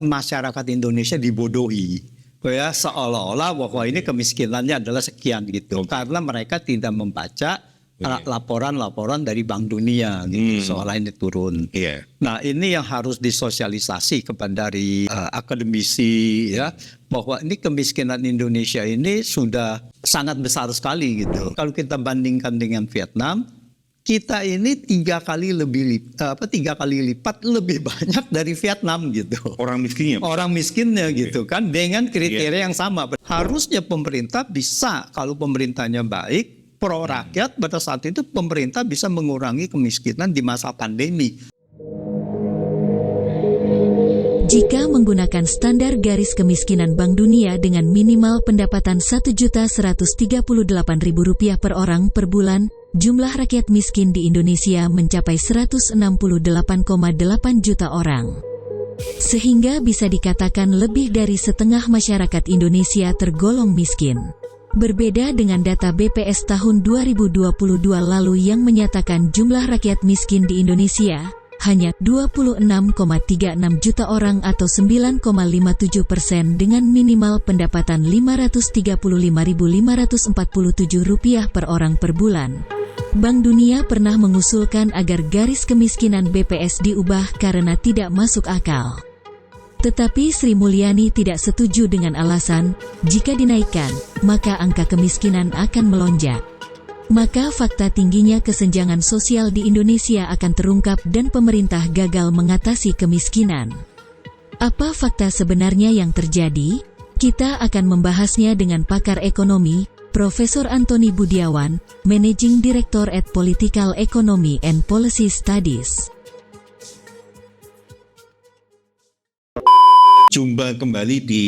masyarakat Indonesia dibodohi, ya seolah-olah bahwa ini kemiskinannya adalah sekian gitu, karena mereka tidak membaca laporan-laporan dari Bank Dunia gitu, seolah ini turun. Nah ini yang harus disosialisasi kepada dari akademisi ya, bahwa ini kemiskinan Indonesia ini sudah sangat besar sekali gitu. Kalau kita bandingkan dengan Vietnam, kita ini 3 kali lipat lebih banyak dari Vietnam gitu. Orang miskinnya gitu kan, dengan kriteria yang sama. Harusnya pemerintah bisa, kalau pemerintahnya baik, pro rakyat, pada saat itu pemerintah bisa mengurangi kemiskinan di masa pandemi. Jika menggunakan standar garis kemiskinan Bank Dunia dengan minimal pendapatan Rp1.138.000 per orang per bulan, jumlah rakyat miskin di Indonesia mencapai 168,8 juta orang. Sehingga bisa dikatakan lebih dari setengah masyarakat Indonesia tergolong miskin. Berbeda dengan data BPS tahun 2022 lalu yang menyatakan jumlah rakyat miskin di Indonesia hanya 26,36 juta orang atau 9,57% dengan minimal pendapatan Rp535.547 per orang per bulan. Bank Dunia pernah mengusulkan agar garis kemiskinan BPS diubah karena tidak masuk akal. Tetapi Sri Mulyani tidak setuju dengan alasan, jika dinaikkan, maka angka kemiskinan akan melonjak. Maka fakta tingginya kesenjangan sosial di Indonesia akan terungkap dan pemerintah gagal mengatasi kemiskinan. Apa fakta sebenarnya yang terjadi? Kita akan membahasnya dengan pakar ekonomi, Profesor Antoni Budiawan, Managing Director at Political Economy and Policy Studies. Jumpa kembali di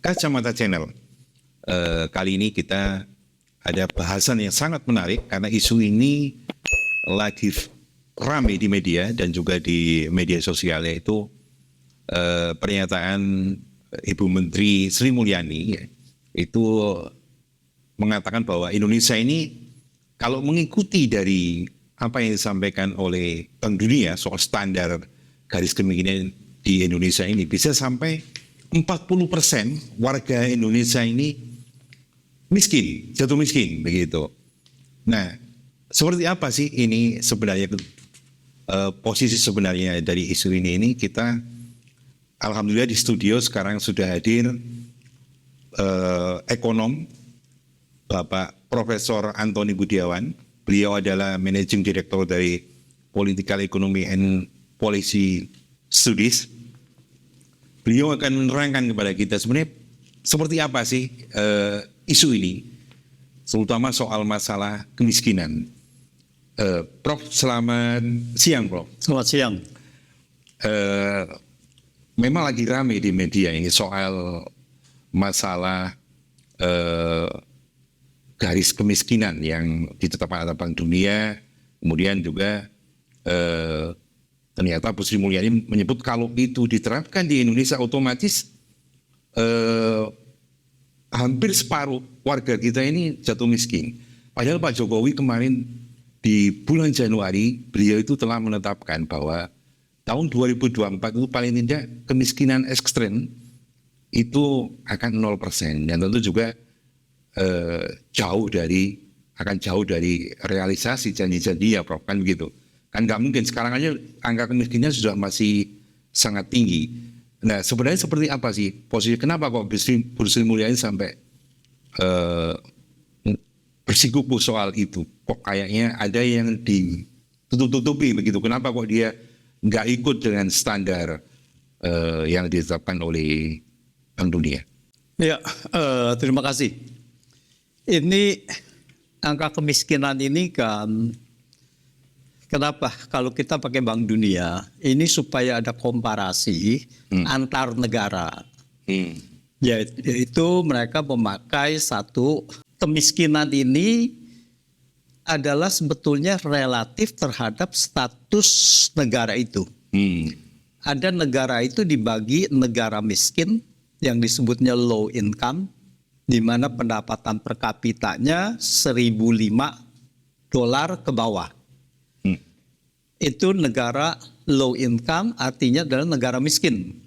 Kacamata Channel. Kali ini kita ada bahasan yang sangat menarik karena isu ini lagi ramai di media dan juga di media sosial, yaitu pernyataan Ibu Menteri Sri Mulyani itu mengatakan bahwa Indonesia ini kalau mengikuti dari apa yang disampaikan oleh Bank Dunia soal standar garis kemiskinan di Indonesia ini, bisa sampai 40% warga Indonesia ini miskin, jatuh miskin begitu. Nah, seperti apa sih ini sebenarnya posisi sebenarnya dari isu ini kita alhamdulillah di studio sekarang sudah hadir ekonom Bapak Profesor Antoni Budiawan. Beliau adalah Managing Director dari Political Economy and Policy Studies. Beliau akan menerangkan kepada kita sebenarnya seperti apa sih isu ini, terutama soal masalah kemiskinan. Prof, selamat siang, Prof. Selamat siang. Memang lagi ramai di media ini soal masalah garis kemiskinan yang ditetapkan oleh Bank Dunia, kemudian juga ternyata Bu Sri Mulyani menyebut kalau itu diterapkan di Indonesia otomatis hampir separuh warga kita ini jatuh miskin. Padahal Pak Jokowi kemarin di bulan Januari beliau itu telah menetapkan bahwa tahun 2024 itu paling tidak kemiskinan ekstrem itu akan 0%, dan tentu juga akan jauh dari realisasi janji-janji ya Prof, kan begitu. Kan nggak mungkin, sekarang aja angka kemiskinan sudah masih sangat tinggi. Nah, sebenarnya seperti apa sih posisi, kenapa kok Bu Sri Mulyani sampai bersikukuh soal itu? Kok kayaknya ada yang ditutup-tutupi begitu, kenapa kok dia nggak ikut dengan standar yang ditetapkan oleh Bank Dunia? Ya, terima kasih. Ini angka kemiskinan ini kan, kenapa kalau kita pakai Bank Dunia ini supaya ada komparasi antar negara. Yaitu mereka memakai satu, kemiskinan ini adalah sebetulnya relatif terhadap status negara itu. Ada negara itu dibagi negara miskin yang disebutnya low income, di mana pendapatan per kapitanya $1.005 ke bawah. Itu negara low income, artinya adalah negara miskin.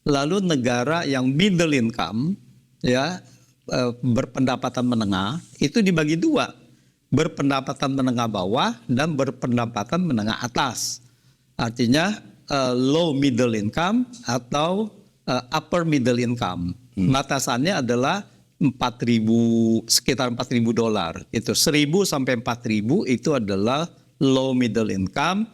lalu negara yang middle income, ya, berpendapatan menengah, itu dibagi dua, berpendapatan menengah bawah dan berpendapatan menengah atas. Artinya low middle income atau upper middle income. Batasannya adalah 4.000, sekitar $4.000. Itu 1.000 sampai 4.000 itu adalah low middle income,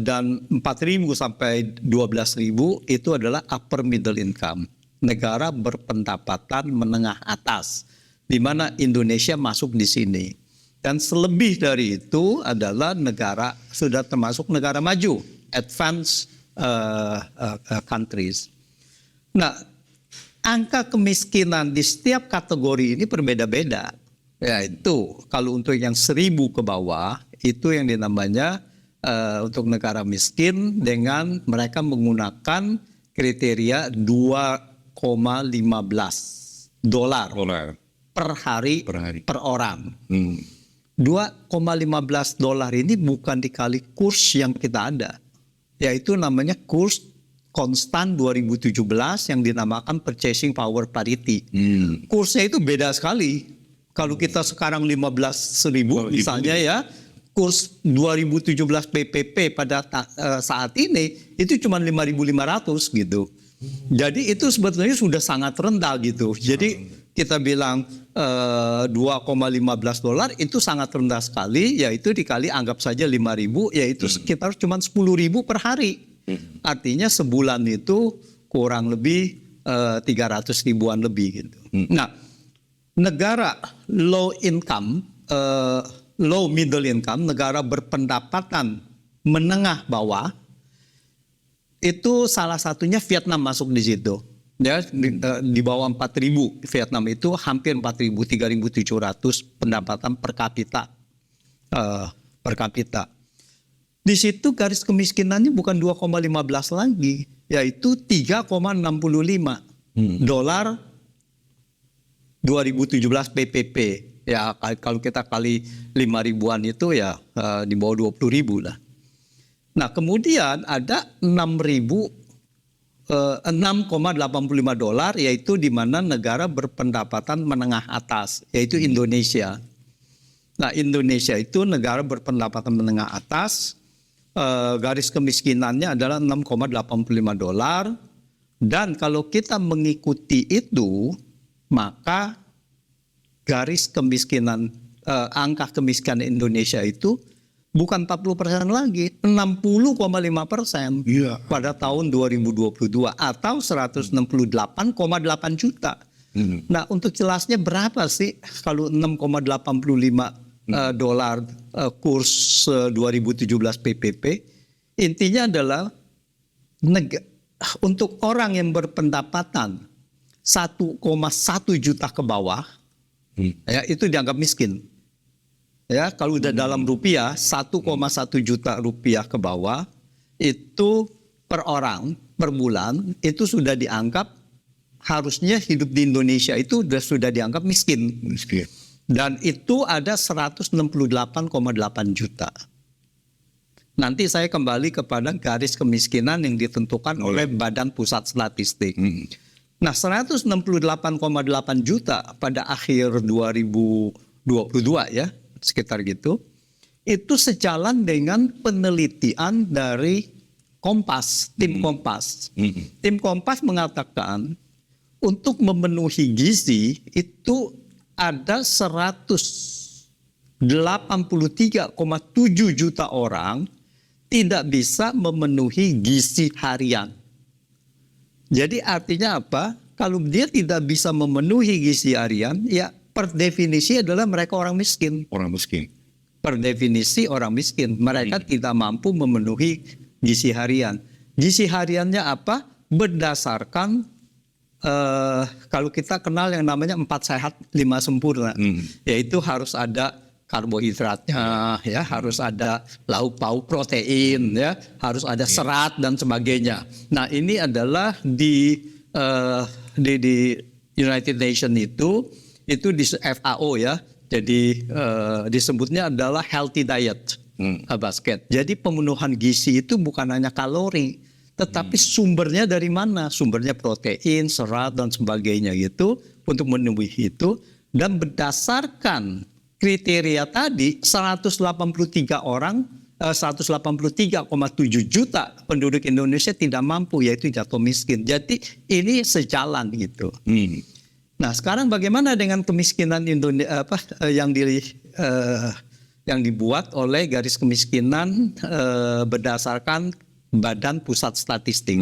dan 4.000 sampai 12.000 itu adalah upper middle income. Negara berpendapatan menengah atas, di mana Indonesia masuk di sini. Dan selebih dari itu adalah negara sudah termasuk negara maju, advanced countries. Nah, angka kemiskinan di setiap kategori ini berbeda-beda. Yaitu kalau untuk yang 1.000 ke bawah itu yang dinamanya untuk negara miskin dengan mereka menggunakan kriteria $2,15 per hari per orang. $2,15 ini bukan dikali kurs yang kita ada, yaitu namanya kurs konstan 2017 yang dinamakan purchasing power parity. Kursnya itu beda sekali. Kalau kita sekarang 15.000 misalnya ya, kurs 2017 PPP pada saat ini itu cuma 5.500 gitu. Jadi itu sebetulnya sudah sangat rendah gitu. Jadi kita bilang $2,15 itu sangat rendah sekali, yaitu dikali anggap saja 5.000, yaitu sekitar cuma 10.000 per hari. Artinya sebulan itu kurang lebih 300 ribuan lebih gitu. Nah, negara low income, low middle income, negara berpendapatan menengah bawah, itu salah satunya Vietnam masuk di situ. Ya, di bawah 4.000 Vietnam itu hampir 4.000, 3.700 pendapatan per kapita. Di situ garis kemiskinannya bukan 2,15 lagi, yaitu $3,65 2017 PPP. Ya kalau kita kali 5.000-an itu ya di bawah 20.000 lah. Nah kemudian ada $6,85 yaitu di mana negara berpendapatan menengah atas, yaitu Indonesia. Nah Indonesia itu negara berpendapatan menengah atas, garis kemiskinannya adalah $6,85, dan kalau kita mengikuti itu maka garis kemiskinan, angka kemiskinan Indonesia itu bukan 40% lagi, 60,5% pada tahun 2022 atau 168,8 juta. Nah, untuk jelasnya berapa sih kalau $6,85 kurs 2017 PPP? Intinya adalah untuk orang yang berpendapatan 1,1 juta ke bawah, ya itu dianggap miskin. Ya, kalau udah dalam rupiah 1,1 juta rupiah ke bawah itu per orang per bulan itu sudah dianggap, harusnya hidup di Indonesia itu sudah dianggap miskin. Dan itu ada 168,8 juta. Nanti saya kembali kepada garis kemiskinan yang ditentukan oleh Badan Pusat Statistik. Nah, 168,8 juta pada akhir 2022 ya, sekitar gitu, itu sejalan dengan penelitian dari Kompas, tim Kompas. Tim Kompas mengatakan untuk memenuhi gizi itu ada 183,7 juta orang tidak bisa memenuhi gizi harian. Jadi artinya apa? Kalau dia tidak bisa memenuhi gizi harian, ya per definisi adalah mereka orang miskin. Orang miskin. Per definisi orang miskin. Mereka tidak mampu memenuhi gizi harian. Gizi hariannya apa? Berdasarkan kalau kita kenal yang namanya 4 sehat 5 sempurna. Yaitu harus ada karbohidratnya, ya, harus ada lauk pauk protein, ya, harus ada serat dan sebagainya. Nah, ini adalah di United Nations itu di FAO ya. Jadi disebutnya adalah healthy diet basket. Jadi pemenuhan gizi itu bukan hanya kalori, Tetapi sumbernya dari mana? Sumbernya protein, serat dan sebagainya gitu untuk memenuhi itu. Dan berdasarkan kriteria tadi 183 orang 183,7 juta penduduk Indonesia tidak mampu, yaitu jatuh miskin. Jadi ini sejalan gitu. Nah, sekarang bagaimana dengan kemiskinan Indonesia yang dibuat oleh garis kemiskinan berdasarkan Badan Pusat Statistik.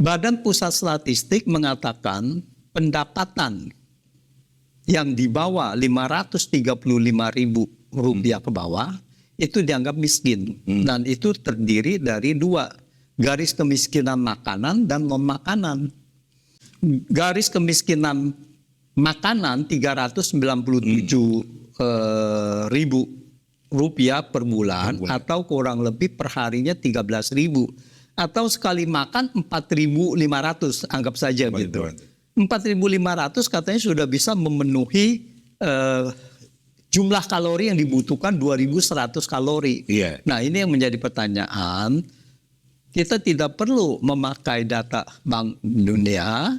Badan Pusat Statistik mengatakan pendapatan yang di bawah 535.000 rupiah ke bawah itu dianggap miskin. Dan itu terdiri dari dua, garis kemiskinan makanan dan non-makanan. Garis kemiskinan makanan 397.000 rupiah per bulan atau kurang lebih per harinya 13.000, atau sekali makan 4.500, anggap saja gitu. 4.500 katanya sudah bisa memenuhi jumlah kalori yang dibutuhkan 2.100 kalori. Iya. Nah, ini yang menjadi pertanyaan. Kita tidak perlu memakai data Bank Dunia.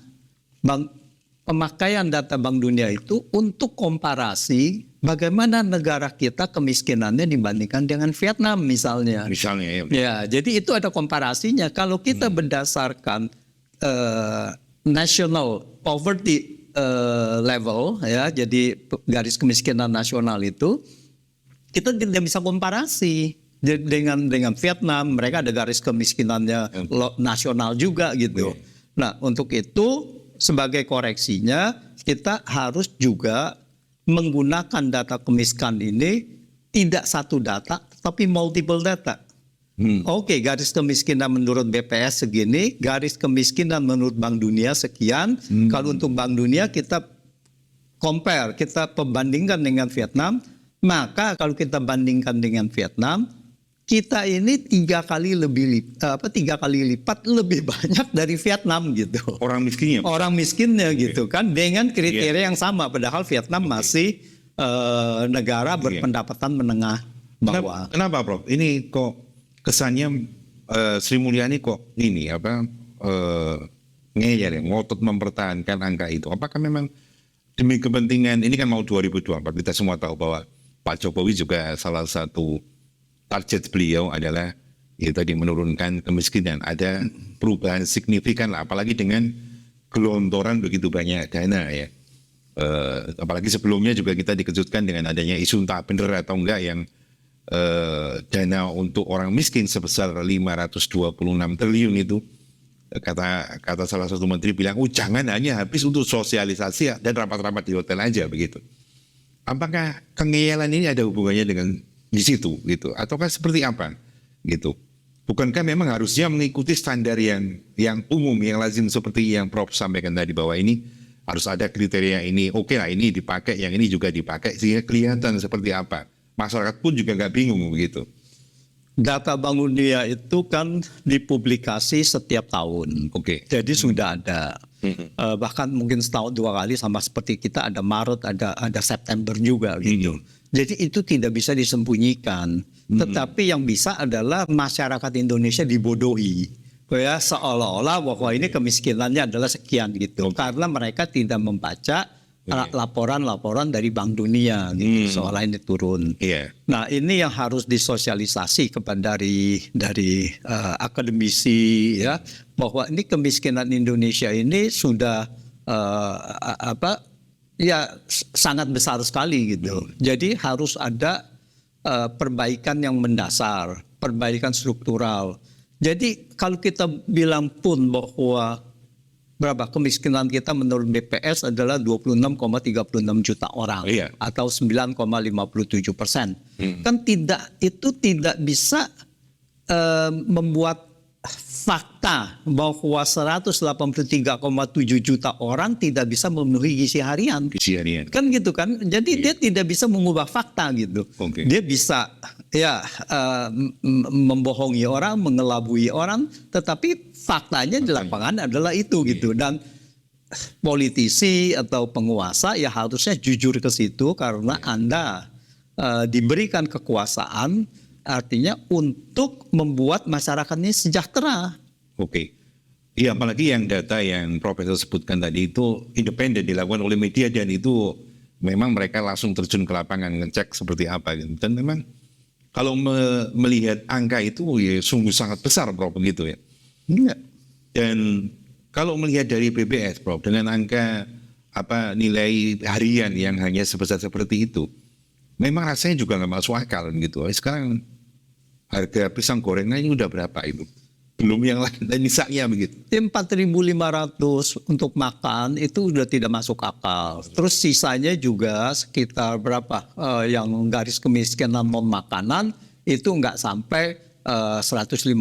Pemakaian data Bank Dunia itu untuk komparasi bagaimana negara kita kemiskinannya dibandingkan dengan Vietnam misalnya. Misalnya ya. Ya, jadi itu ada komparasinya. Kalau kita berdasarkan national poverty level, ya, jadi garis kemiskinan nasional itu kita tidak bisa komparasi dengan Vietnam. Mereka ada garis kemiskinannya nasional juga gitu. Nah, untuk itu sebagai koreksinya kita harus juga menggunakan data kemiskinan ini tidak satu data tapi multiple data. Oke, garis kemiskinan menurut BPS segini, garis kemiskinan menurut Bank Dunia sekian. Kalau untuk Bank Dunia kita compare, kita perbandingkan dengan Vietnam, maka kalau kita bandingkan dengan Vietnam, kita ini 3 kali lipat lebih banyak dari Vietnam gitu. Orang miskinnya. Orang miskinnya gitu kan, dengan kriteria yang sama, padahal Vietnam masih negara berpendapatan menengah bawah. Kenapa, Prof? Ini kok kesannya Sri Mulyani kok ini ngeyel ya, ngotot mempertahankan angka itu. Apakah memang demi kepentingan, ini kan mau 2024, kita semua tahu bahwa Pak Jokowi juga salah satu target beliau adalah ya tadi menurunkan kemiskinan. Ada perubahan signifikan lah, apalagi dengan gelontoran begitu banyak dana ya. Apalagi sebelumnya juga kita dikejutkan dengan adanya isu entah benar atau enggak yang dana untuk orang miskin sebesar 526 triliun itu, kata salah satu menteri bilang, jangan hanya habis untuk sosialisasi dan rapat-rapat di hotel aja begitu. Apakah kengeyalan ini ada hubungannya dengan di situ gitu, ataukah seperti apa gitu? Bukankah memang harusnya mengikuti standar yang umum, yang lazim seperti yang Prof sampaikan tadi, bahwa ini harus ada kriteria ini, oke lah ini dipakai, yang ini juga dipakai, sehingga kelihatan seperti apa. Masyarakat pun juga nggak bingung begitu. Data Bank Dunia itu kan dipublikasi setiap tahun. Oke. Jadi sudah ada. Bahkan mungkin setahun 2 kali, sama seperti kita ada Maret, ada September juga gitu. Jadi itu tidak bisa disembunyikan. Tetapi yang bisa adalah masyarakat Indonesia dibodohi. Ya, seolah-olah bahwa ini kemiskinannya adalah sekian gitu. Karena mereka tidak membaca laporan-laporan dari Bank Dunia gitu, seolah ini turun. Nah, ini yang harus disosialisasi kepada dari akademisi ya, bahwa ini kemiskinan Indonesia ini sudah sangat besar sekali gitu. Jadi harus ada perbaikan yang mendasar, perbaikan struktural. Jadi kalau kita bilang pun bahwa berapa kemiskinan kita menurut BPS adalah 26,36 juta orang atau 9,57%. Kan itu tidak bisa membuat fakta bahwa 183,7 juta orang tidak bisa memenuhi gizi harian. Kan gitu kan. Jadi dia tidak bisa mengubah fakta gitu. Dia bisa membohongi orang, mengelabui orang, tetapi faktanya di lapangan adalah itu gitu. Dan politisi atau penguasa ya harusnya jujur ke situ, karena Anda diberikan kekuasaan artinya untuk membuat masyarakatnya sejahtera. Oke. Iya, apalagi yang data yang Profesor sebutkan tadi itu independen dilakukan oleh media dan itu memang mereka langsung terjun ke lapangan ngecek seperti apa gitu. Dan memang kalau melihat angka itu ya sungguh sangat besar Prof begitu ya. Iya. Dan kalau melihat dari BPS Prof dengan angka nilai harian yang hanya sebesar seperti itu, memang rasanya juga nggak masuk akal gitu. Sekarang harga pisang gorengnya ini udah berapa itu? Belum yang lain misalnya begitu. 4.500 untuk makan itu udah tidak masuk akal. Terus sisanya juga sekitar berapa yang garis kemiskinan non makanan itu nggak sampai 150.000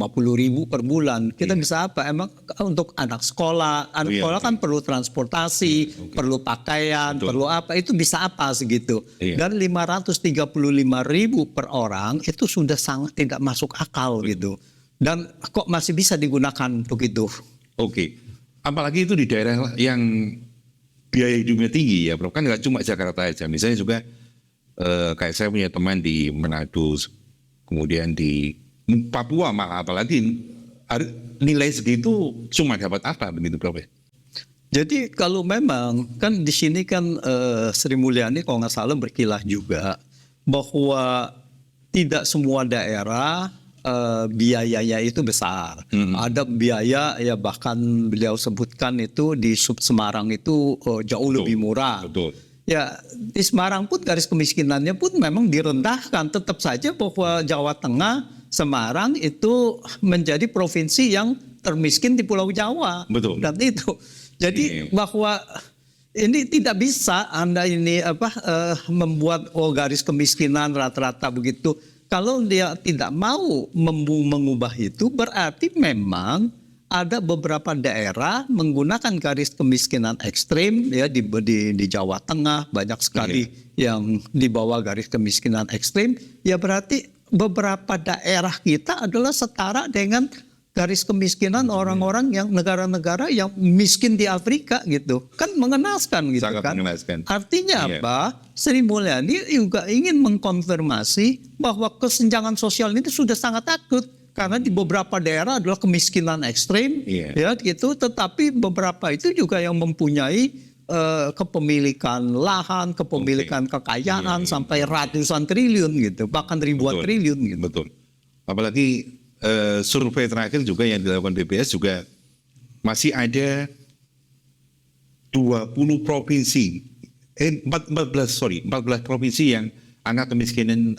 per bulan. Kita bisa apa? Emang untuk anak sekolah, sekolah kan perlu transportasi, perlu pakaian, perlu apa? Itu bisa apa segitu? Dan 535.000 per orang itu sudah sangat tidak masuk akal gitu. Dan kok masih bisa digunakan untuk itu? Oke. Apalagi itu di daerah yang biaya hidupnya tinggi ya, Bro. Kan nggak cuma Jakarta aja. Misalnya juga kayak saya punya teman di Manado, kemudian di Papua malah apalagi nilai segitu cuma dapat apa begitu, Bro? Jadi kalau memang kan di sini kan Sri Mulyani kalau nggak salah berkilah juga bahwa tidak semua daerah biayanya itu besar. Ada biaya ya bahkan beliau sebutkan itu di sub Semarang itu jauh lebih murah. Betul. Ya di Semarang pun garis kemiskinannya pun memang direndahkan. Tetap saja bahwa Jawa Tengah, Semarang itu menjadi provinsi yang termiskin di Pulau Jawa. Betul. Dan itu. Jadi bahwa ini tidak bisa Anda ini membuat garis kemiskinan rata-rata begitu. Kalau dia tidak mau mengubah itu berarti memang ada beberapa daerah menggunakan garis kemiskinan ekstrim ya di Jawa Tengah banyak sekali yang di bawah garis kemiskinan ekstrim ya berarti beberapa daerah kita adalah setara dengan garis kemiskinan orang-orang yang negara-negara yang miskin di Afrika gitu. Kan mengenaskan gitu. Sangat kan. mengenaskan. Artinya apa? Sri Mulyani juga ingin mengkonfirmasi bahwa kesenjangan sosial ini sudah sangat akut. Karena di beberapa daerah adalah kemiskinan ekstrim, ya gitu. Tetapi beberapa itu juga yang mempunyai kepemilikan lahan, kepemilikan kekayaan sampai ratusan triliun gitu, bahkan ribuan triliun gitu. Betul. Apalagi survei terakhir juga yang dilakukan BPS juga masih ada 20 provinsi, 14 provinsi yang angka kemiskinan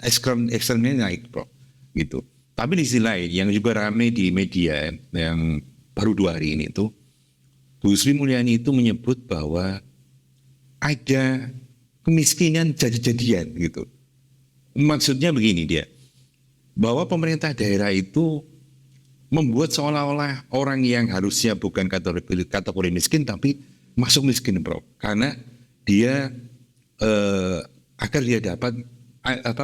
ekstremnya naik, Bro. Gitu. Tapi di sisi lain yang juga ramai di media yang baru 2 hari ini itu, Bu Sri Mulyani itu menyebut bahwa ada kemiskinan jadi-jadian gitu. Maksudnya begini dia, bahwa pemerintah daerah itu membuat seolah-olah orang yang harusnya bukan kategori miskin tapi masuk miskin, Bro. Karena dia agar dia dapat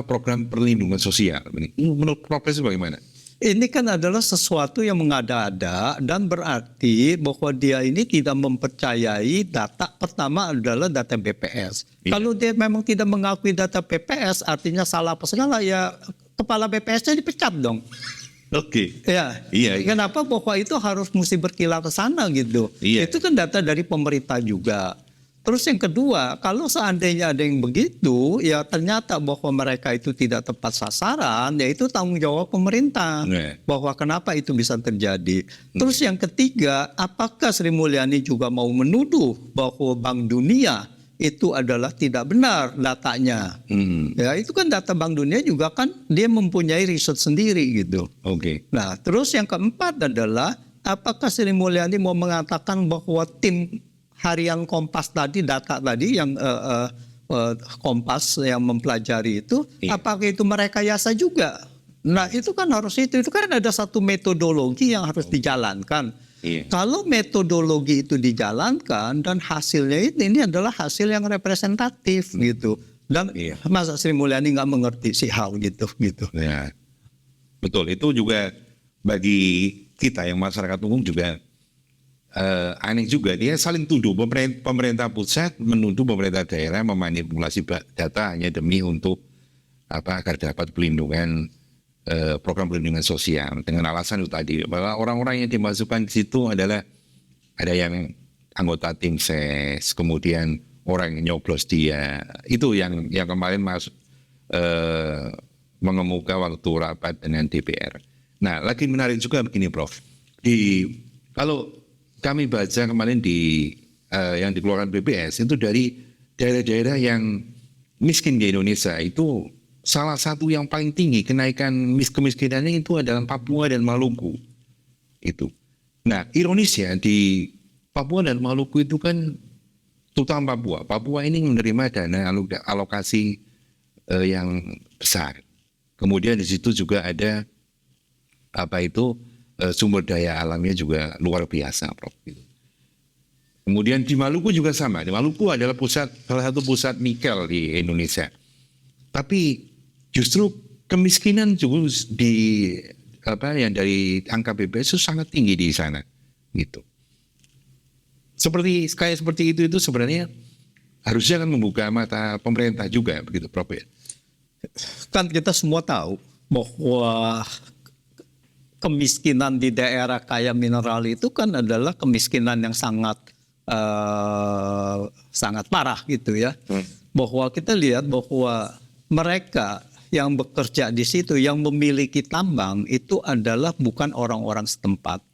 program perlindungan sosial. Menurut Profesor bagaimana? Ini kan adalah sesuatu yang mengada-ada dan berarti bahwa dia ini tidak mempercayai data. Pertama adalah data BPS. Kalau dia memang tidak mengakui data BPS artinya salah apa segala ya kepala BPS-nya dipecat dong. Oke. Ya. Iya. Kenapa bahwa itu harus mesti berkilau ke sana gitu. Iya. Itu kan data dari pemerintah juga. Terus yang kedua, kalau seandainya ada yang begitu, ya ternyata bahwa mereka itu tidak tepat sasaran, ya itu tanggung jawab pemerintah. Bahwa kenapa itu bisa terjadi. Terus yang ketiga, apakah Sri Mulyani juga mau menuduh bahwa Bank Dunia itu adalah tidak benar datanya. Ya itu kan data Bank Dunia juga kan dia mempunyai riset sendiri gitu. Oke. Nah terus yang keempat adalah apakah Sri Mulyani mau mengatakan bahwa tim harian Kompas tadi, data tadi yang Kompas yang mempelajari itu, apakah itu merekayasa juga? Nah itu kan harus itu kan ada satu metodologi yang harus dijalankan. Kalau metodologi itu dijalankan dan hasilnya ini adalah hasil yang representatif gitu. Dan masa Sri Mulyani nggak mengerti si hal gitu. Ya, betul. Itu juga bagi kita yang masyarakat umum juga aneh juga. Dia saling tuduh pemerintah pusat menuduh pemerintah daerah memanipulasi data hanya demi untuk agar dapat pelindungan program perlindungan sosial dengan alasan itu tadi bahwa orang-orang yang dimasukkan di situ adalah ada yang anggota tim ses, kemudian orang yang nyoblos dia, itu yang kemarin masuk mengemuka waktu rapat dengan DPR. Nah, lagi menarik juga begini, Prof. Kalau kami baca kemarin yang dikeluarkan BPS itu dari daerah-daerah yang miskin di Indonesia itu salah satu yang paling tinggi kenaikan kemiskinannya itu adalah Papua dan Maluku. Itu. Nah, ironisnya di Papua dan Maluku itu kan, terutama Papua ini menerima dana alokasi yang besar. Kemudian di situ juga ada sumber daya alamnya juga luar biasa, Prof. Kemudian di Maluku juga sama. Di Maluku adalah salah satu pusat nikel di Indonesia. Tapi justru kemiskinan juga yang dari angka BPS itu sangat tinggi di sana, gitu. Seperti itu sebenarnya harusnya kan membuka mata pemerintah juga, begitu, Prof. Kan kita semua tahu bahwa kemiskinan di daerah kaya mineral itu kan adalah kemiskinan yang sangat parah gitu ya. Bahwa kita lihat bahwa mereka yang bekerja di situ, yang memiliki tambang itu adalah bukan orang-orang setempat.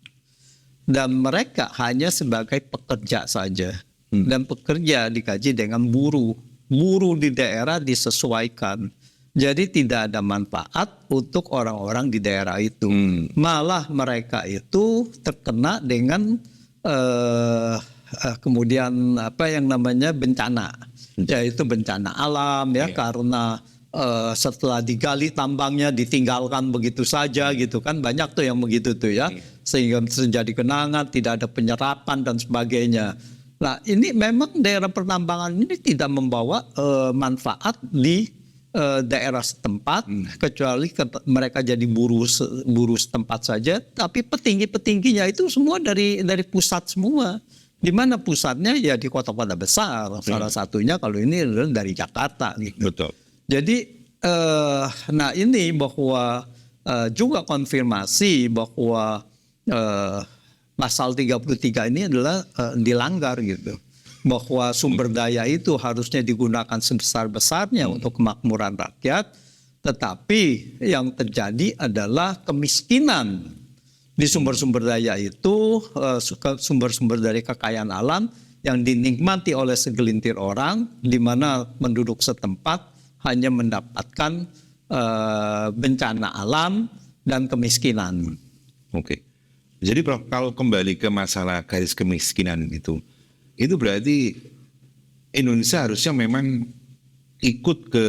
Dan mereka hanya sebagai pekerja saja. Dan pekerja dikaji dengan buruh. Buruh di daerah disesuaikan. Jadi tidak ada manfaat untuk orang-orang di daerah itu. Malah mereka itu terkena dengan kemudian bencana. Yaitu bencana alam ya, karena setelah digali tambangnya ditinggalkan begitu saja gitu kan, banyak tuh yang begitu tuh ya, sehingga terjadi genangan, tidak ada penyerapan dan sebagainya. Nah, ini memang daerah pertambangan ini tidak membawa manfaat di daerah setempat, kecuali mereka jadi buruh setempat saja. Tapi petinggi-petingginya itu semua dari pusat semua. Di mana pusatnya ya di kota-kota besar. Salah satunya kalau ini adalah dari Jakarta gitu. Betul. Jadi ini bahwa juga konfirmasi bahwa pasal 33 ini adalah dilanggar gitu. Bahwa sumber daya itu harusnya digunakan sebesar-besarnya untuk kemakmuran rakyat, tetapi yang terjadi adalah kemiskinan di sumber-sumber daya itu, sumber-sumber dari kekayaan alam yang dinikmati oleh segelintir orang, di mana penduduk setempat hanya mendapatkan bencana alam dan kemiskinan. Oke. Jadi Prof, kalau kembali ke masalah garis kemiskinan itu berarti Indonesia harusnya memang ikut ke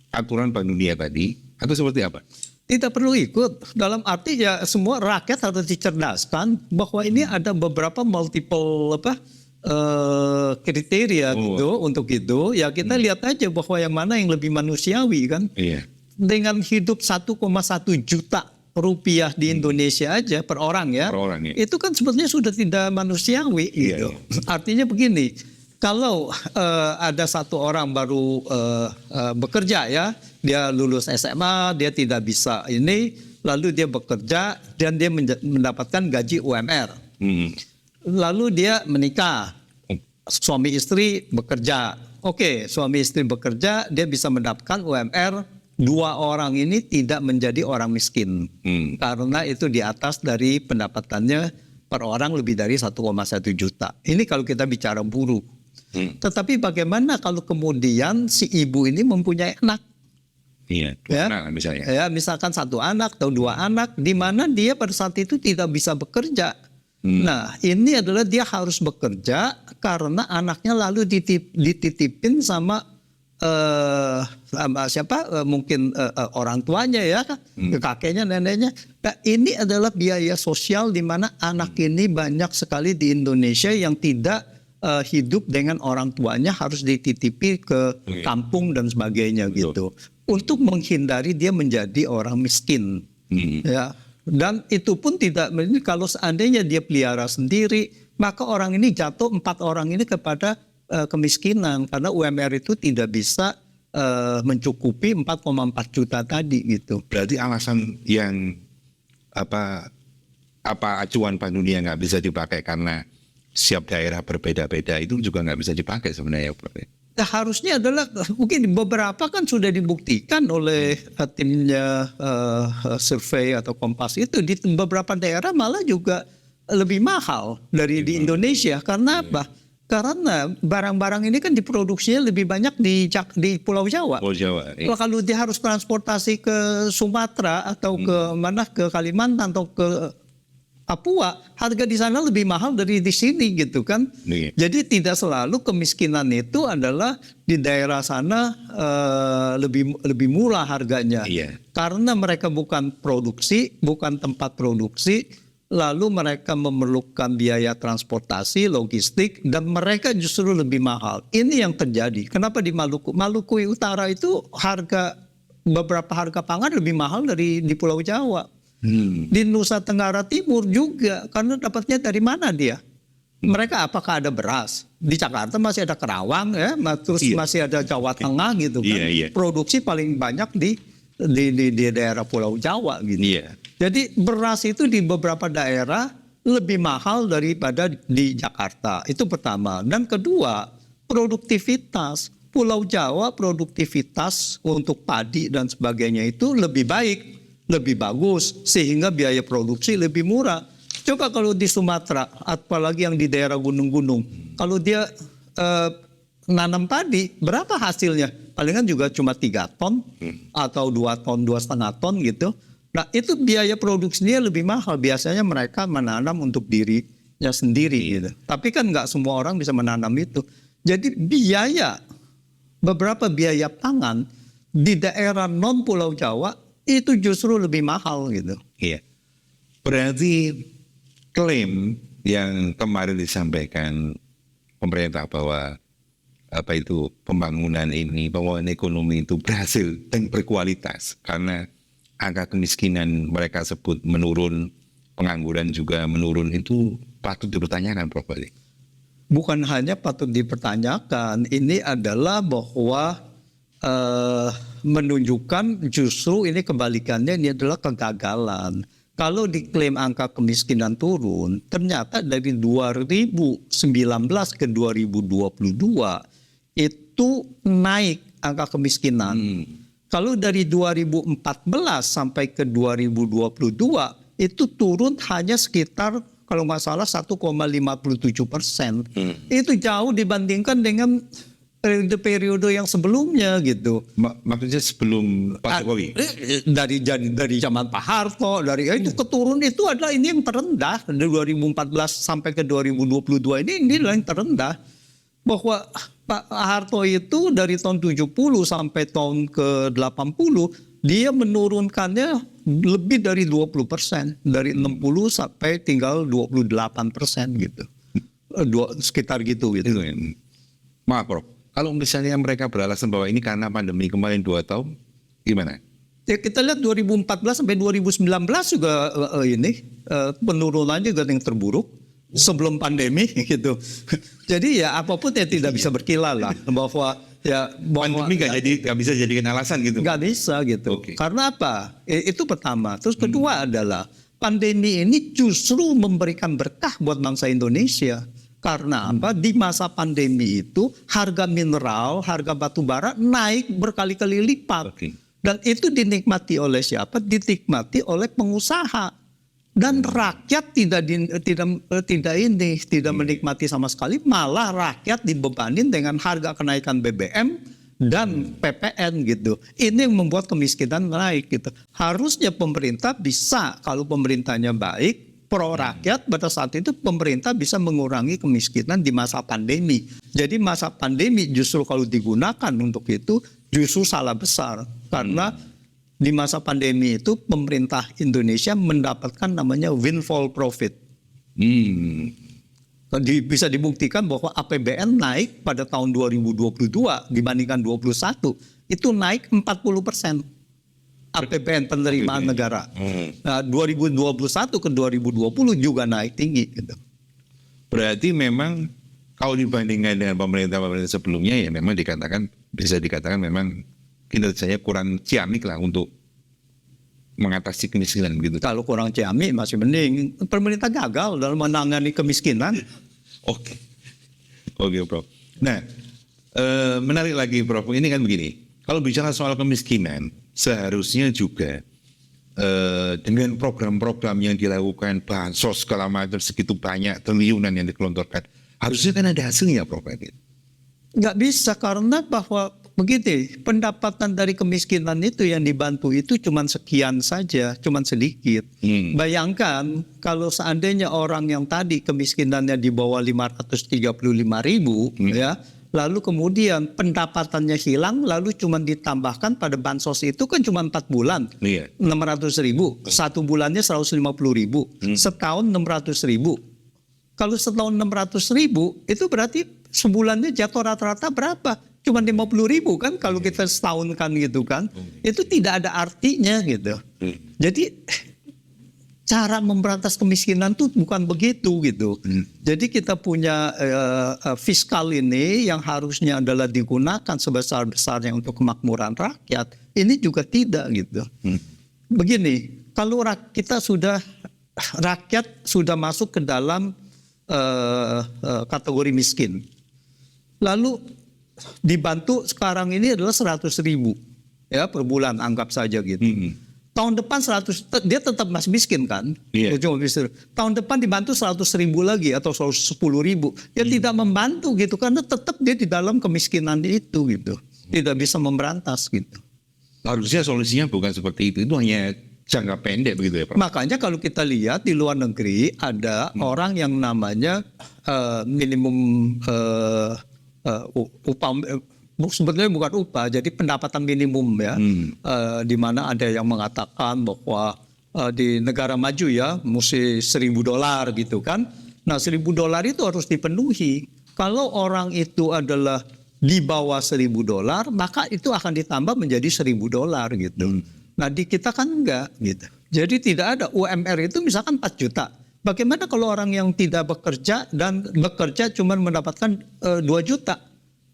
aturan Bank Dunia tadi, atau seperti apa? Tidak perlu ikut, dalam arti ya semua rakyat harus dicerdaskan bahwa ini ada beberapa multiple kriteria gitu untuk itu. Ya kita lihat aja bahwa yang mana yang lebih manusiawi kan. Iya. Dengan hidup 1,1 juta rupiah di Indonesia aja per orang ya. Per orang, ya. Itu kan sebetulnya sudah tidak manusiawi gitu. Iya. Artinya begini, kalau ada satu orang baru bekerja ya, dia lulus SMA, dia tidak bisa ini, lalu dia bekerja dan dia mendapatkan gaji UMR. Lalu dia menikah, suami istri bekerja. Oke, suami istri bekerja, dia bisa mendapatkan UMR. Dua orang ini tidak menjadi orang miskin. Karena itu di atas dari pendapatannya per orang lebih dari 1,1 juta. Ini kalau kita bicara buruh. Tetapi bagaimana kalau kemudian si ibu ini mempunyai anak? Iya, dua anak misalnya. Ya, misalkan satu anak atau dua anak, di mana dia pada saat itu tidak bisa bekerja. Nah, ini adalah dia harus bekerja karena anaknya lalu dititipin sama siapa? Mungkin orang tuanya ya, kakeknya, neneknya. Nah, ini adalah biaya sosial di mana anak ini banyak sekali di Indonesia yang tidak hidup dengan orang tuanya, harus dititipi ke kampung dan sebagainya gitu. Untuk menghindari dia menjadi orang miskin. Ya. Dan itu pun tidak, kalau seandainya dia pelihara sendiri, maka orang ini jatuh 4 orang ini kepada kemiskinan, karena UMR itu tidak bisa mencukupi 4,4 juta tadi gitu. Berarti alasan yang apa acuan Bank Dunia nggak bisa dipakai karena setiap daerah berbeda-beda itu juga nggak bisa dipakai sebenarnya, Prof. Nah, harusnya adalah mungkin beberapa kan sudah dibuktikan oleh timnya survei atau Kompas itu di beberapa daerah malah juga lebih mahal dari di Indonesia. Karena apa? Karena barang-barang ini kan diproduksinya lebih banyak di Pulau Jawa. Oh, Jawa. Kalau dia harus transportasi ke Sumatera atau ke Kalimantan atau ke Papua, harga di sana lebih mahal dari di sini gitu kan. Iya. Jadi tidak selalu kemiskinan itu adalah di daerah sana lebih murah harganya. Iya. Karena mereka bukan produksi, bukan tempat produksi, lalu mereka memerlukan biaya transportasi, logistik, dan mereka justru lebih mahal. Ini yang terjadi. Kenapa di Maluku? Maluku Utara itu beberapa harga pangan lebih mahal dari di Pulau Jawa. Di Nusa Tenggara Timur juga, karena dapatnya dari mana dia? Mereka apakah ada beras? Di Jakarta masih ada Kerawang ya, terus masih ada Jawa Tengah gitu kan. Iya. Produksi paling banyak di daerah Pulau Jawa gitu. Iya. Jadi beras itu di beberapa daerah lebih mahal daripada di Jakarta. Itu pertama. Dan kedua, produktivitas. Pulau Jawa produktivitas untuk padi dan sebagainya itu lebih baik, lebih bagus, sehingga biaya produksi lebih murah. Coba kalau di Sumatera, apalagi yang di daerah gunung-gunung, kalau dia nanam padi, berapa hasilnya? Palingan juga cuma 3 ton atau 2 ton, 2,5 ton gitu. Nah itu biaya produksinya lebih mahal. Biasanya mereka menanam untuk dirinya sendiri gitu. Tapi kan nggak semua orang bisa menanam itu. Jadi beberapa biaya pangan di daerah non Pulau Jawa itu justru lebih mahal gitu. Iya. Berarti klaim yang kemarin disampaikan pemerintah bahwa pembangunan ekonomi itu berhasil dan berkualitas karena angka kemiskinan mereka sebut menurun, pengangguran juga menurun, itu patut dipertanyakan, Prof. Bukan hanya patut dipertanyakan, ini adalah bahwa menunjukkan justru ini kebalikannya, ini adalah kegagalan. Kalau diklaim angka kemiskinan turun, ternyata dari 2019 ke 2022 itu naik angka kemiskinan. Kalau dari 2014 sampai ke 2022 itu turun hanya sekitar kalau nggak salah 1,57%. Itu jauh dibandingkan dengan periode yang sebelumnya gitu. Maksudnya sebelum Pak Jokowi? Dari zaman Pak Harto, itu keturun itu adalah ini yang terendah dari 2014 sampai ke 2022 ini adalah yang terendah. Bahwa Pak Harto itu dari tahun 70 sampai tahun ke 80 dia menurunkannya lebih dari 20%, dari 60 sampai tinggal 28% gitu. Sekitar gitu. Maaf, Prof. Kalau misalnya mereka beralasan bahwa ini karena pandemi kemarin 2 tahun, gimana? Ya, kita lihat 2014 sampai 2019 juga penurunannya juga yang terburuk sebelum pandemi gitu. Jadi ya apapun ya tidak bisa berkilah lah bahwa pandemi nggak bisa jadikan alasan gitu. Nggak bisa gitu. Okay. Karena apa? Itu pertama. Terus kedua adalah pandemi ini justru memberikan berkah buat bangsa Indonesia. Karena apa? Di masa pandemi itu harga mineral, harga batu bara naik berkali-kali lipat. Okay. Dan itu dinikmati oleh siapa? Dinikmati oleh pengusaha. Dan rakyat tidak menikmati sama sekali, malah rakyat dibebanin dengan harga kenaikan BBM dan PPN gitu. Ini yang membuat kemiskinan naik gitu. Harusnya pemerintah bisa, kalau pemerintahnya baik, pro rakyat, pada saat itu pemerintah bisa mengurangi kemiskinan di masa pandemi. Jadi masa pandemi justru kalau digunakan untuk itu justru salah besar. Karena di masa pandemi itu pemerintah Indonesia mendapatkan namanya windfall profit. Bisa dibuktikan bahwa APBN naik pada tahun 2022 dibandingkan 2021 itu naik 40%. APBN penerimaan negara. Nah, 2021 ke 2020 juga naik tinggi gitu. Berarti memang kalau dibandingkan dengan pemerintah sebelumnya ya memang dikatakan bisa dikatakan memang kinerjanya kurang ciamik lah untuk mengatasi kemiskinan begitu. Kalau kurang ciamik masih mending. Pemerintah gagal dalam menangani kemiskinan. Oke, Prof. Nah, menarik lagi, Prof. Ini kan begini. Kalau bicara soal kemiskinan, seharusnya juga dengan program-program yang dilakukan, bansos segala macam segitu banyak triliunan yang dikelontorkan, harusnya kan ada hasilnya, Prof. Nggak bisa karena bahwa begini, pendapatan dari kemiskinan itu yang dibantu itu cuma sekian saja, cuma sedikit. Bayangkan kalau seandainya orang yang tadi kemiskinannya di bawah 535.000 ya, lalu kemudian pendapatannya hilang, lalu cuma ditambahkan pada bansos itu kan cuma 4 bulan, 600.000, 1 bulannya 150.000, setahun 600.000. Kalau setahun 600.000 itu berarti sebulannya jatuh rata-rata berapa? Cuma 50.000 kan kalau kita setahunkan gitu kan. Itu tidak ada artinya gitu. Jadi cara memberantas kemiskinan tuh bukan begitu gitu. Jadi kita punya fiskal ini yang harusnya adalah digunakan sebesar-besarnya untuk kemakmuran rakyat. Ini juga tidak gitu. Begini, kalau rakyat sudah masuk ke dalam kategori miskin. Lalu dibantu sekarang ini adalah 100.000 ya per bulan, anggap saja gitu. Tahun depan 100, dia tetap masih miskin kan? Tahun depan dibantu 100.000 lagi atau 110.000, ya tidak membantu gitu karena tetap dia di dalam kemiskinan itu gitu, tidak bisa memberantas gitu. Harusnya solusinya bukan seperti itu hanya jangka pendek begitu ya, Pak. Makanya kalau kita lihat di luar negeri ada orang yang namanya minimum upah, sebetulnya bukan upah, jadi pendapatan minimum ya, di mana ada yang mengatakan bahwa di negara maju ya mesti $1.000 gitu kan. Nah $1.000 itu harus dipenuhi. Kalau orang itu adalah di bawah $1.000 maka itu akan ditambah menjadi $1.000 gitu. Nah di kita kan enggak gitu. Jadi tidak ada UMR itu misalkan 4 juta. Bagaimana kalau orang yang tidak bekerja dan bekerja cuma mendapatkan 2 juta?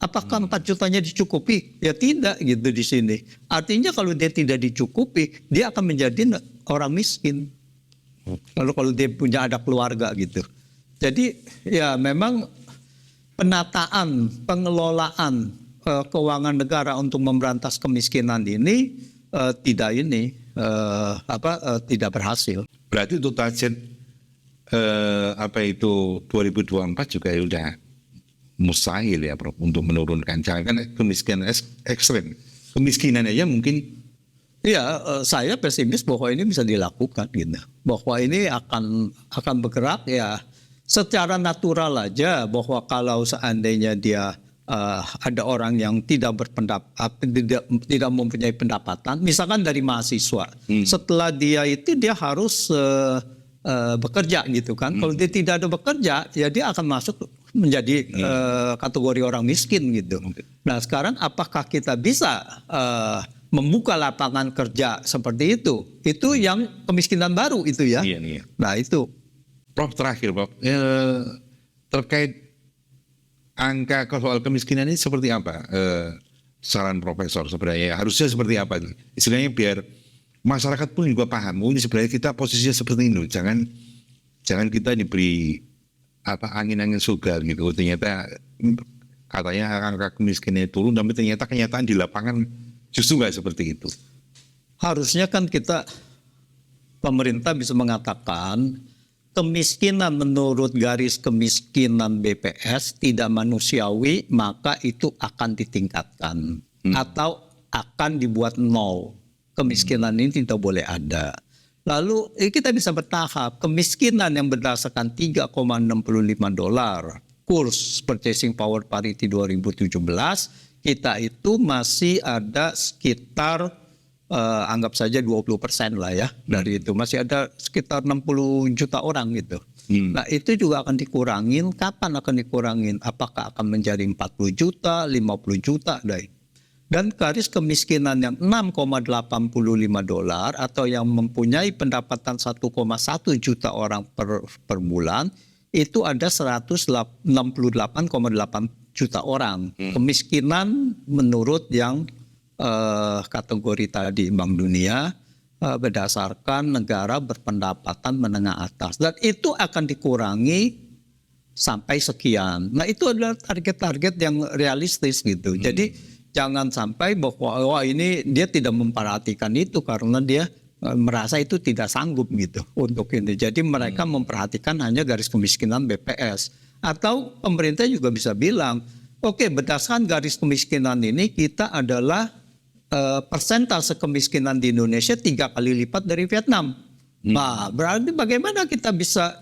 Apakah 4 jutanya dicukupi? Ya tidak gitu di sini. Artinya kalau dia tidak dicukupi, dia akan menjadi orang miskin. Lalu kalau dia punya ada keluarga gitu. Jadi ya memang penataan, pengelolaan keuangan negara untuk memberantas kemiskinan ini tidak berhasil. Berarti untuk target 2024 juga sudah mustahil ya, Prof, untuk menurunkan. Jangan kemiskinan ekstrem, kemiskinan aja mungkin. Ya, saya pesimis bahwa ini bisa dilakukan gitu. Bahwa ini akan bergerak ya secara natural aja, bahwa kalau seandainya dia ada orang yang tidak mempunyai pendapatan, misalkan dari mahasiswa, setelah dia harus bekerja gitu kan. Kalau dia tidak ada bekerja, ya dia akan masuk menjadi kategori orang miskin gitu. Nah sekarang apakah kita bisa membuka lapangan kerja seperti itu? Itu yang kemiskinan baru itu ya. Nah itu. Prof, terakhir Prof, terkait angka soal kemiskinan ini seperti apa? Saran Profesor sebenarnya harusnya seperti apa? Istilahnya biar masyarakat pun juga paham. Ini sebenarnya kita posisinya seperti ini. Jangan kita diberi angin-angin surga gitu. Ternyata katanya angka kemiskinan turun, tapi ternyata kenyataan di lapangan justru nggak seperti itu. Harusnya kan pemerintah bisa mengatakan kemiskinan menurut garis kemiskinan BPS tidak manusiawi, maka itu akan ditingkatkan atau akan dibuat nol. Kemiskinan ini tidak boleh ada. Lalu kita bisa bertahap. Kemiskinan yang berdasarkan $3,65 kurs purchasing power parity 2017, kita itu masih ada sekitar anggap saja 20% lah ya dari itu. Masih ada sekitar 60 juta orang gitu. Nah itu juga akan dikurangin. Kapan akan dikurangin? Apakah akan menjadi 40 juta, 50 juta? Dan garis kemiskinan yang $6,85 atau yang mempunyai pendapatan 1,1 juta orang per bulan, itu ada 168,8 juta orang. Kemiskinan menurut yang kategori tadi Bank Dunia berdasarkan negara berpendapatan menengah atas. Dan itu akan dikurangi sampai sekian. Nah itu adalah target-target yang realistis gitu. Jadi jangan sampai bahwa wah ini dia tidak memperhatikan itu karena dia merasa itu tidak sanggup gitu untuk ini. Jadi mereka memperhatikan hanya garis kemiskinan BPS. Atau pemerintah juga bisa bilang, oke, berdasarkan garis kemiskinan ini kita adalah persentase kemiskinan di Indonesia 3 kali lipat dari Vietnam. Nah, berarti bagaimana kita bisa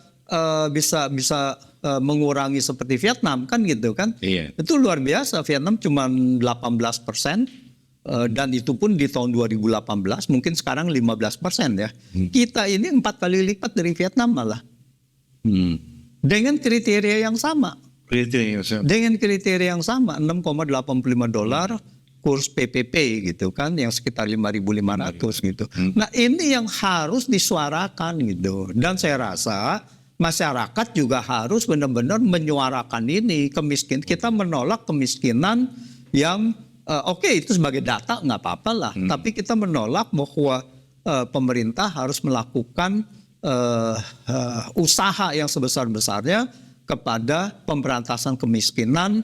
mengurangi seperti Vietnam kan gitu kan? Iya. Itu luar biasa. Vietnam cuma 18%. Dan itu pun di tahun 2018 mungkin sekarang 15% ya. Kita ini 4 kali lipat dari Vietnam malah. Dengan kriteria yang sama. Dengan kriteria yang sama, $6,85 kurs PPP gitu kan, yang sekitar 5.500 gitu. Nah ini yang harus disuarakan gitu. Dan saya rasa masyarakat juga harus benar-benar menyuarakan ini. Kita menolak kemiskinan yang oke, itu sebagai data nggak apa-apa lah. Tapi kita menolak bahwa pemerintah harus melakukan usaha yang sebesar-besarnya kepada pemberantasan kemiskinan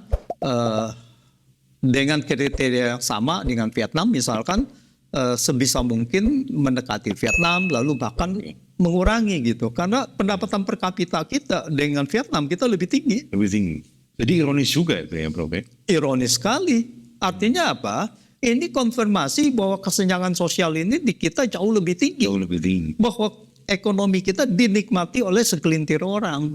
dengan kriteria yang sama dengan Vietnam misalkan, sebisa mungkin mendekati Vietnam lalu bahkan mengurangi gitu. Karena pendapatan per kapita kita dengan Vietnam kita lebih tinggi. Jadi ironis juga itu ya Prof. Ironis sekali. Artinya apa? Ini konfirmasi bahwa kesenjangan sosial ini di kita jauh lebih tinggi. Jauh lebih tinggi. Bahwa ekonomi kita dinikmati oleh segelintir orang.